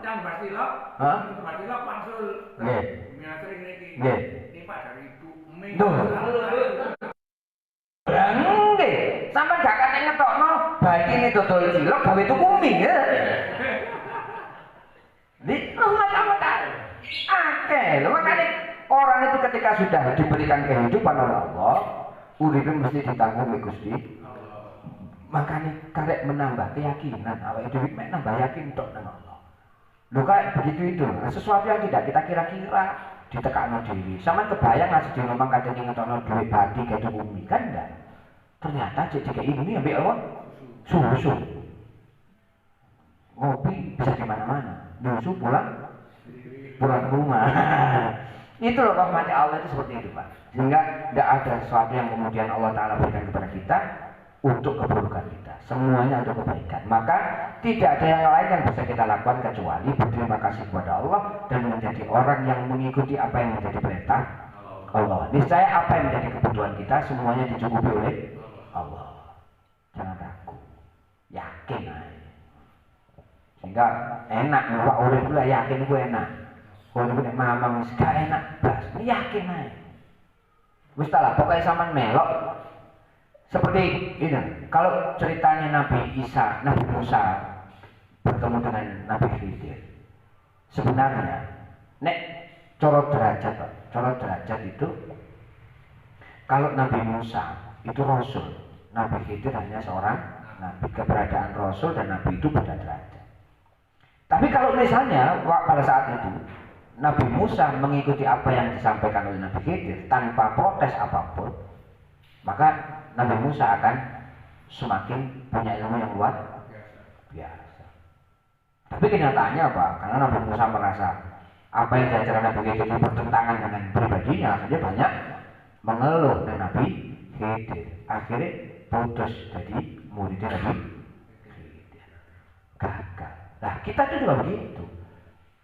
Yang Basilok. Hah? Basilok pansul. Nggih. Ngatur ini. Nggih. Timpak dari Ibu Mei. Duh. Nggih. Sampai gak kate ngetokno batine dodol cilok gawe tuku mie ya. Di rahmat Allah. Akeh lho makane orang itu ketika sudah diberikan kehidupan oleh Allah, uripe mesti ditanggung oleh Gusti. Makanya karek menambah keyakinan, awake dhewe mek nambah yakin tok nang Allah. Lho kayak begitu itu, sesuatu yang tidak kita kira-kira ditekakno dhewe. Sampeyan kebayang ngasih dhewe memang kadang ngetokno duit badi kayak bumi kan enggak. Ternyata jadi kayak ini ambek Allah susu. Ngopi bisa di mana-mana. Susu pulang ke rumah. Itu loh rahmatnya Allah itu seperti itu Pak. Sehingga tidak ada sesuatu yang kemudian Allah Ta'ala berikan kepada kita untuk keburukan kita. Semuanya untuk kebaikan. Maka tidak ada yang lain yang bisa kita lakukan kecuali berterima kasih kepada Allah dan menjadi orang yang mengikuti apa yang menjadi perintah Allah. Niscaya apa yang menjadi kebutuhan kita semuanya dicukupi oleh Allah. Jangan ragu, yakin aja. Sehingga enak Pak urip lah yakin gue enak. Kalau gue mamang gak enak, blas, yakin aja. Wis lah, pokoknya sampean melok. Seperti ini, kalau ceritanya Nabi Musa bertemu dengan Nabi Khidir. Sebenarnya, nek coro derajat itu, kalau Nabi Musa itu Rasul, Nabi Khidir hanya seorang Nabi. Keberadaan Rasul dan Nabi itu beda derajat. Tapi kalau misalnya pada saat itu Nabi Musa mengikuti apa yang disampaikan oleh Nabi Khidir tanpa protes apapun, maka Nabi Musa akan semakin punya ilmu yang luar biasa. Tapi kenyataannya apa? Karena Nabi Musa merasa apa yang diajarkan Nabi Khidir bertentangan dengan pribadinya, saja banyak mengeluh dengan Nabi Khidir. Akhirnya putus jadi muridnya Nabi Khidir. Gagal. Nah kita juga begitu.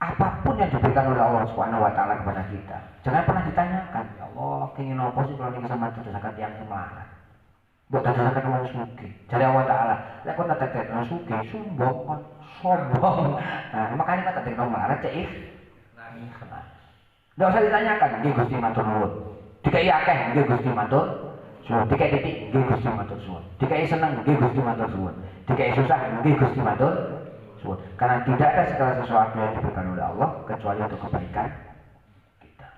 Apapun yang diberikan oleh Allah Subhanahu Wa Taala kepada kita, jangan pernah ditanyakan, ya Allah, ingin apa sih kalau ini sama dosakan yang melarat? Buat dosakan orang suki. Jadi Allah Taala, lek kok tak orang suki, sombong. Nah, makanya kata teknologi melarat cek nggak usah ditanyakan, nggih Gusti matur nuwun. Dikai akeh, nggih Gusti matur suwun. Dikai titik, nggih Gusti matur suwun. Dikai seneng, nggih Gusti matur suwun. Dikai susah, nggih Gusti matur suwun. Karena tidak ada segala sesuatu yang diberikan oleh Allah kecuali untuk kebaikan kita.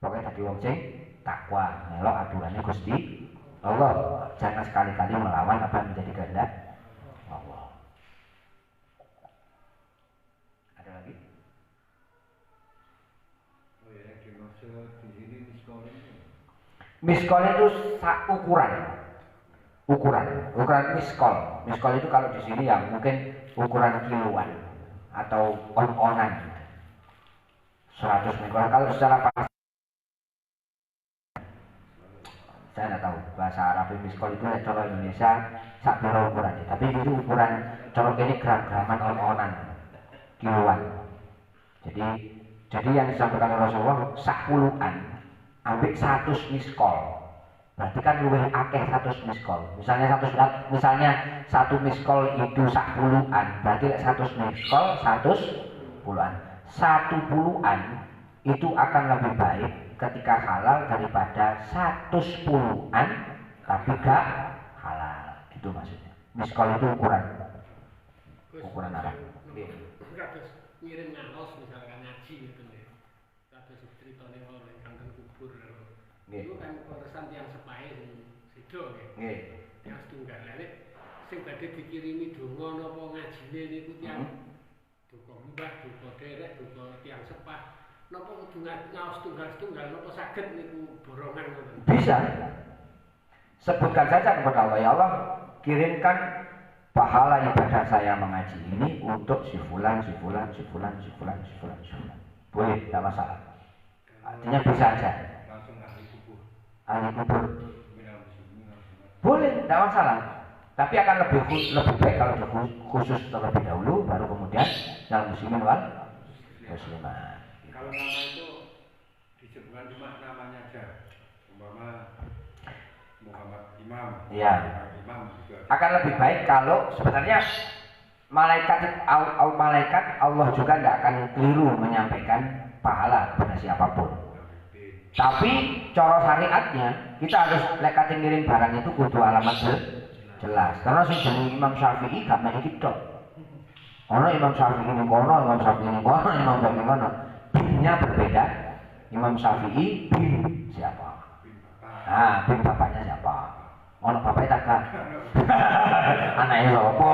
Pokoknya tadi wong sing takwa, melok aturannya Gusti Allah. Jangan sekali-kali melawan apa yang menjadi kehendak Allah. Ada lagi? Oh ya, dimaksud di sini miskol itu. Miskol itu ukuran miskol. Miskol itu kalau di sini ya mungkin ukuran kiloan atau on-onan. 100 miskol. Kalau secara pasti saya tidak tahu bahasa Arab miskol itu cara Indonesia sak piro ukurannya. Tapi itu ukuran cara ini gram-graman on-onan kiloan. Jadi yang disampaikan oleh Rasulullah sak puluhan ambil 100 miskol. Berarti kan luwih akeh 100 miskol. Misalnya satu miskol itu sak puluhan, berarti 100 miskol 100 puluhan. 1 puluhan itu akan lebih baik ketika halal daripada 100 puluhan tapi gak halal. Itu maksudnya. Miskol itu ukuran apa? Terus ngirim ngaos misalkan ngaji gitu nih. Terus ceritanya kalau yang kubur. Itu kan urusan yang sepahe sido nggih. Yang setunggal lha sing badhe dikirimi donga napa ngajine niku tiyang duka mbah, duka derek, duka tiyang sepah. Napa kudu ngaos tunggal-tunggal napa saged niku borongan ngoten. Bisa. Sebutkan saja kepada Allah, ya Allah, kirimkan pahala ibadah saya mengaji ini untuk si fulan. Boleh, tidak masalah. Artinya bisa aja. Ahli kubur. Boleh, tidak masalah. Tapi akan lebih baik kalau khusus terlebih dahulu, baru kemudian yang muslimin wal muslimat. Kalau nama itu disebutkan cuma namanya aja, umpama Muhammad Imam. Iya. Imam juga. Akan lebih baik kalau sebenarnya malaikat Allah juga tidak akan keliru menyampaikan pahala kepada siapapun. Tapi cara syariatnya kita harus lekatin ngirim barang itu kudu alamat jelas. Karena sing jeneng Imam Syafi'i gak main kita. Ono Imam Syafi'i ini kono, Imam Syafi'i ini kono. Binnya berbeda. Imam Syafi'i bin siapa? Bin bapaknya siapa? Ono bapaknya takkan. Anaknya siapa?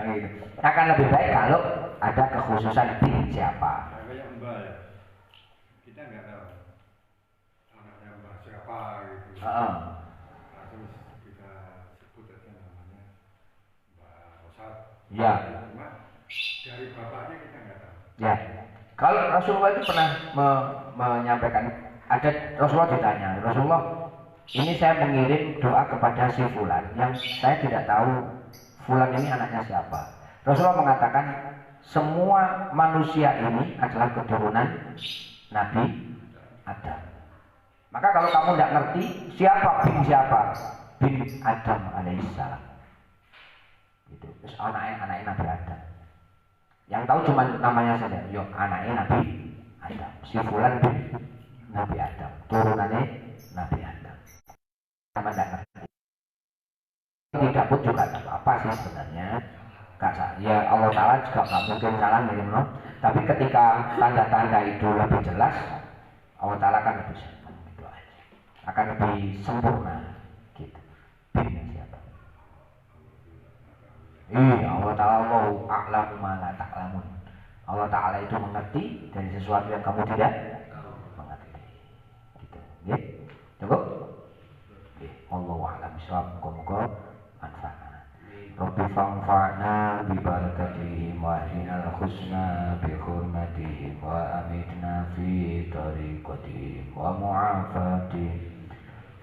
Gitu. Akan lebih baik kalau ada kekhususan bin siapa. Kayak Mbak ya. Kita nggak tahu anaknya Mbak siapa gitu. Terus kita sebut aja namanya Mbak Rosat. Ya. Cuma dari bapaknya kita nggak tahu. Ya. Kalau Rasulullah itu pernah menyampaikan, ada Rasulullah ditanya, Rasulullah, ini saya mengirim doa kepada si Fulan yang saya tidak tahu Fulan ini anaknya siapa. Rasulullah mengatakan semua manusia ini adalah keturunan Nabi Adam. Maka kalau kamu tidak ngerti siapa bin Adam alaihissalam. Gitu. Terus anaknya Nabi Adam. Yang tahu cuma namanya saja. Yo anaknya Nabi Adam. Si Fulan bin Nabi Adam. Turunannya Nabi Adam. Sama tidak ngerti. Tidak pun juga tidak apa sih sebenarnya. Ya Allah Ta'ala juga gak mungkin salah ngirim no. Tapi ketika tanda-tanda itu lebih jelas, Allah Ta'ala kan lebih itu aja. Akan lebih sempurna gitu. Binnya siapa? Allah Ta'ala Allahu a'lamu ma la ta'lamun. Allah Ta'ala itu mengerti dari sesuatu yang kamu tidak mengerti. Gitu. Ya? Cukup? a'lam bishawab. Muga-muga manfaat. Rabbi fa'na bi barakatihim wa ahdina al-husna bi hurmatihim wa amitna fi tariqatihim wa mu'afatihim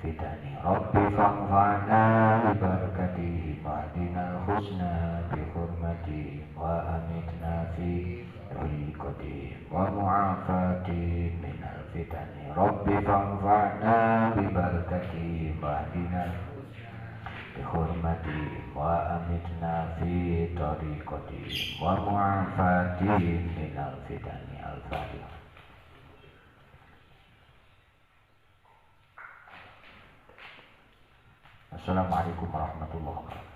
fitani. Rabbi fa'na bi barakatihim wa ahdina al-husna bi hurmatihim wa amitna fi tariqatihim wa mu'afatihim minal fitani. Rabbi fa'na bi barakatihim wa ahdina bihormati wa amitna fi tariqati wa mu'afati minal fitani. Al-Fatihah. Assalamualaikum warahmatullahi wabarakatuh.